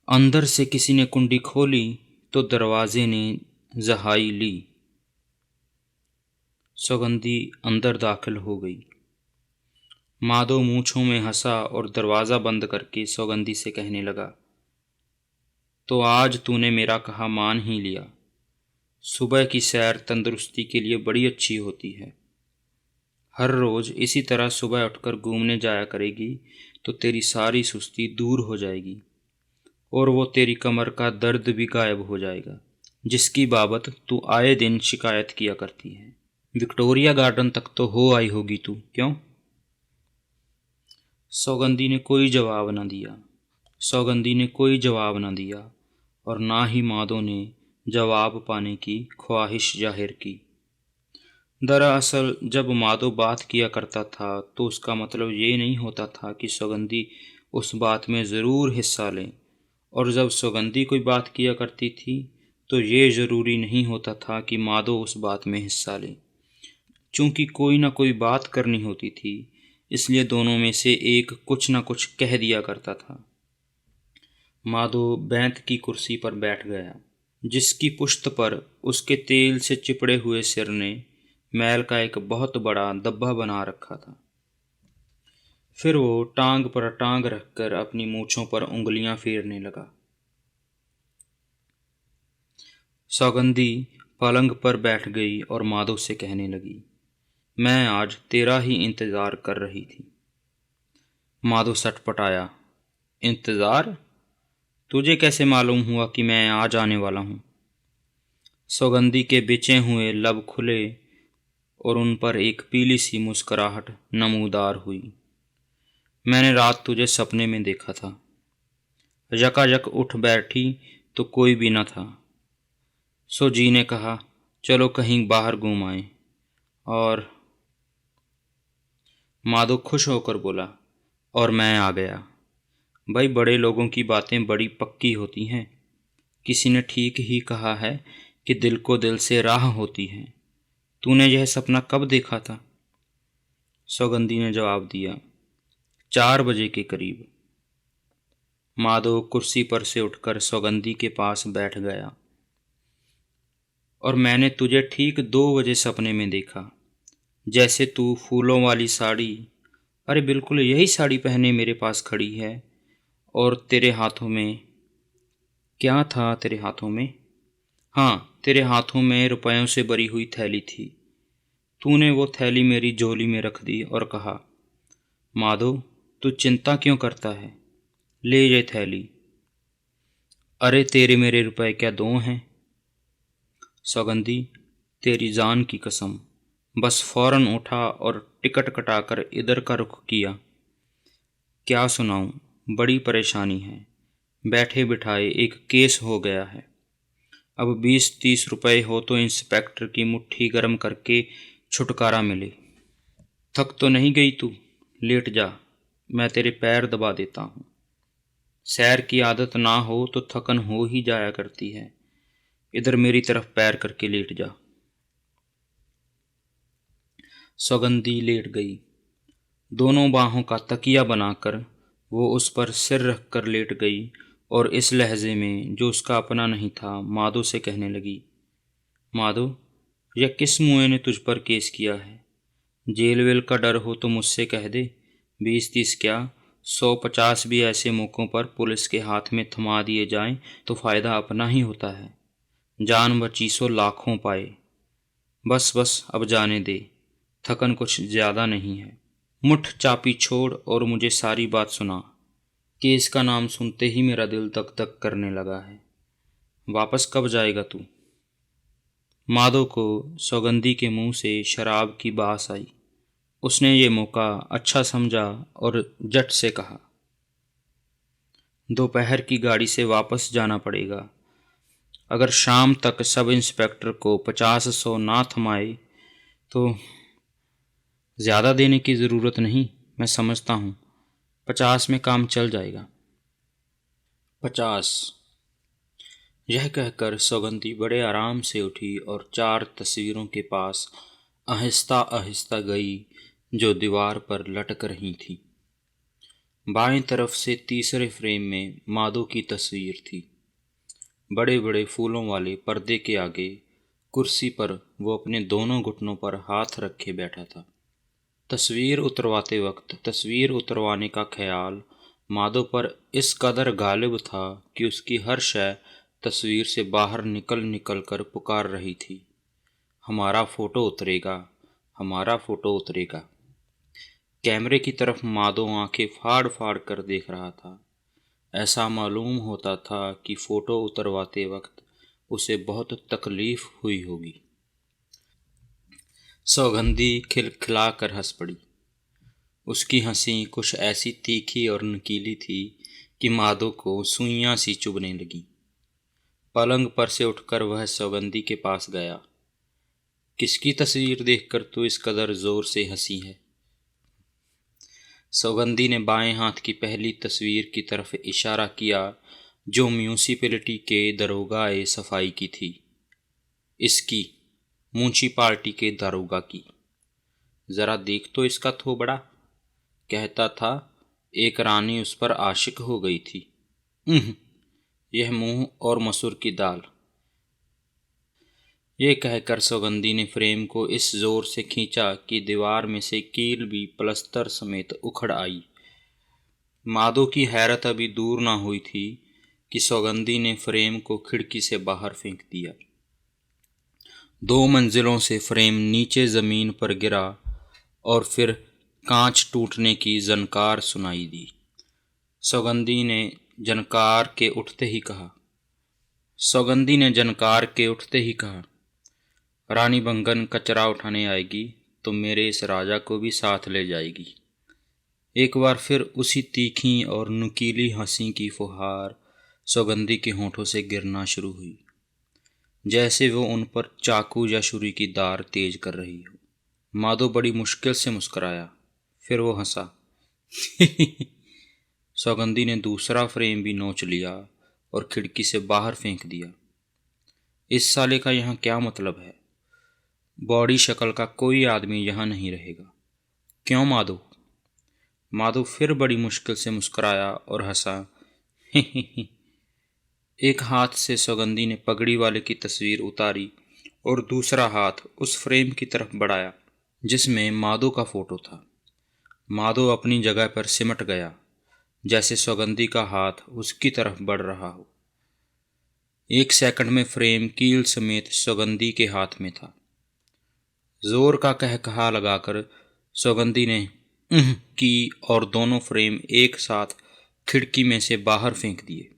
अंदर से किसी ने कुंडी खोली तो दरवाजे ने जहाई ली। सौगंधी अंदर दाखिल हो गई। माधव मूंछों में हंसा और दरवाज़ा बंद करके सौगंधी से कहने लगा, तो आज तूने मेरा कहा मान ही लिया। सुबह की सैर तंदुरुस्ती के लिए बड़ी अच्छी होती है। हर रोज़ इसी तरह सुबह उठकर घूमने जाया करेगी तो तेरी सारी सुस्ती दूर हो जाएगी और वो तेरी कमर का दर्द भी गायब हो जाएगा, जिसकी बाबत तू आए दिन शिकायत किया करती है। विक्टोरिया गार्डन तक तो हो आई होगी तू, क्यों? सौगंधी ने कोई जवाब न दिया। सौगंधी ने कोई जवाब न दिया और ना ही माधव ने जवाब पाने की ख्वाहिश जाहिर की। दरअसल जब माधव बात किया करता था तो उसका मतलब ये नहीं होता था कि सौगंधी उस बात में ज़रूर हिस्सा लें, और जब सौगंधी कोई बात किया करती थी तो ये ज़रूरी नहीं होता था कि माधव उस बात में हिस्सा ले। चूँकि कोई ना कोई बात करनी होती थी, इसलिए दोनों में से एक कुछ न कुछ कह दिया करता था। माधव बैंत की कुर्सी पर बैठ गया, जिसकी पुश्त पर उसके तेल से चिपड़े हुए सिर ने मैल का एक बहुत बड़ा दब्बा बना रखा था। फिर वो टांग पर टांग रखकर अपनी मूंछों पर उंगलियां फेरने लगा। सौगंधी पलंग पर बैठ गई और माधव से कहने लगी, मैं आज तेरा ही इंतज़ार कर रही थी। माधव सटपटाया, इंतज़ार? तुझे कैसे मालूम हुआ कि मैं आज आने वाला हूँ? सौगंधी के बिचे हुए लब खुले और उन पर एक पीली सी मुस्कुराहट नमूदार हुई। मैंने रात तुझे सपने में देखा था। यकायक उठ बैठी तो कोई भी न था। सो जी ने कहा, चलो कहीं बाहर घूम आए। और माधव खुश होकर बोला, और मैं आ गया। भाई, बड़े लोगों की बातें बड़ी पक्की होती हैं। किसी ने ठीक ही कहा है कि दिल को दिल से राह होती है। तूने यह सपना कब देखा था? सौगंधी ने जवाब दिया, 4 बजे के करीब। माधव कुर्सी पर से उठकर सौगंधी के पास बैठ गया। और मैंने तुझे ठीक 2 बजे सपने में देखा, जैसे तू फूलों वाली साड़ी, अरे बिल्कुल यही साड़ी पहने मेरे पास खड़ी है, और तेरे हाथों में क्या था? तेरे हाथों में, हाँ, तेरे हाथों में रुपयों से भरी हुई थैली थी। तूने वो थैली मेरी झोली में रख दी और कहा, माधव, तू चिंता क्यों करता है, ले ये थैली। अरे तेरे मेरे रुपए क्या दो हैं? सौगंधी, तेरी जान की कसम। बस फौरन उठा और टिकट कटाकर इधर का रुख किया। क्या सुनाऊं, बड़ी परेशानी है। बैठे बिठाए एक केस हो गया है। अब 20-30 रुपए हो तो इंस्पेक्टर की मुट्ठी गर्म करके छुटकारा मिले। थक तो नहीं गई तू? लेट जा, मैं तेरे पैर दबा देता हूँ। सैर की आदत ना हो तो थकन हो ही जाया करती है। इधर मेरी तरफ पैर करके लेट जा। सौगंधी लेट गई। दोनों बाहों का तकिया बनाकर वो उस पर सिर रखकर लेट गई और इस लहजे में, जो उसका अपना नहीं था, माधव से कहने लगी, माधव, यह किस मुए ने तुझ पर केस किया है? जेल वेल का डर हो तो मुझसे कह दे। 20-30 क्या, 100-50 भी ऐसे मौक़ों पर पुलिस के हाथ में थमा दिए जाएं तो फ़ायदा अपना ही होता है। जान बची सो लाखों पाए। बस बस अब जाने दे, थकन कुछ ज़्यादा नहीं है। मुठ चापी छोड़ और मुझे सारी बात सुना। केस का नाम सुनते ही मेरा दिल दक दक करने लगा है। वापस कब जाएगा तू? माधव को सौगंधी के मुंह से शराब की बास आई। उसने ये मौका अच्छा समझा और झट से कहा, दोपहर की गाड़ी से वापस जाना पड़ेगा। अगर शाम तक सब इंस्पेक्टर को 50-100 ना थमाए तो ज़्यादा देने की ज़रूरत नहीं, मैं समझता हूँ 50 में काम चल जाएगा। 50? यह कहकर सौगंधी बड़े आराम से उठी और 4 तस्वीरों के पास आहिस्ता आहिस्ता गई जो दीवार पर लटक रही थी। बाएं तरफ से तीसरे फ्रेम में माधो की तस्वीर थी। बड़े बड़े फूलों वाले पर्दे के आगे कुर्सी पर वो अपने दोनों घुटनों पर हाथ रखे बैठा था। तस्वीर उतरवाते वक्त तस्वीर उतरवाने का ख्याल माधो पर इस कदर गालिब था कि उसकी हर शय तस्वीर से बाहर निकल निकल कर पुकार रही थी, हमारा फोटो उतरेगा, हमारा फोटो उतरेगा। कैमरे की तरफ माधो आंखें फाड़ फाड़ कर देख रहा था। ऐसा मालूम होता था कि फोटो उतरवाते वक्त उसे बहुत तकलीफ हुई होगी। सौगंधी खिलखिला कर हंस पड़ी। उसकी हंसी कुछ ऐसी तीखी और नुकीली थी कि माधो को सुइयां सी चुभने लगी। पलंग पर से उठकर वह सौगंधी के पास गया। किसकी तस्वीर देखकर तू इस कदर जोर से हंसी है? सौगंधी ने बाएं हाथ की पहली तस्वीर की तरफ इशारा किया जो म्यूनिसिपैलिटी के दरोगा सफाई की थी। इसकी म्यूनिसिपालिटी के दरोगा की। जरा देख तो इसका थोबड़ा, कहता था। एक रानी उस पर आशिक हो गई थी। यह मुंह और मसूर की दाल। ये कहकर सौगंधी ने फ्रेम को इस जोर से खींचा कि दीवार में से कील भी प्लस्तर समेत उखड़ आई। माधो की हैरत अभी दूर ना हुई थी कि सौगंधी ने फ्रेम को खिड़की से बाहर फेंक दिया। 2 मंजिलों से फ्रेम नीचे जमीन पर गिरा और फिर कांच टूटने की जनकार सुनाई दी। सौगंधी ने जनकार के उठते ही कहा, रानी बंगन कचरा उठाने आएगी तो मेरे इस राजा को भी साथ ले जाएगी। एक बार फिर उसी तीखी और नुकीली हंसी की फुहार सौगंधी के होठों से गिरना शुरू हुई, जैसे वो उन पर चाकू या छुरी की धार तेज कर रही हो। माधो बड़ी मुश्किल से मुस्कुराया, फिर वो हंसा। सौगंधी ने दूसरा फ्रेम भी नोच लिया और खिड़की से बाहर फेंक दिया। इस साले का यहाँ क्या मतलब है? बॉडी शक्ल का कोई आदमी यहाँ नहीं रहेगा। क्यों माधो? माधो फिर बड़ी मुश्किल से मुस्कुराया और हंसा। एक हाथ से सौगंधी ने पगड़ी वाले की तस्वीर उतारी और दूसरा हाथ उस फ्रेम की तरफ बढ़ाया जिसमें माधो का फोटो था। माधो अपनी जगह पर सिमट गया, जैसे सौगंधी का हाथ उसकी तरफ बढ़ रहा हो। 1 सेकंड में फ्रेम कील समेत सौगंधी के हाथ में था। जोर का कहकहा लगाकर सौगंधी ने की और दोनों फ्रेम एक साथ खिड़की में से बाहर फेंक दिए।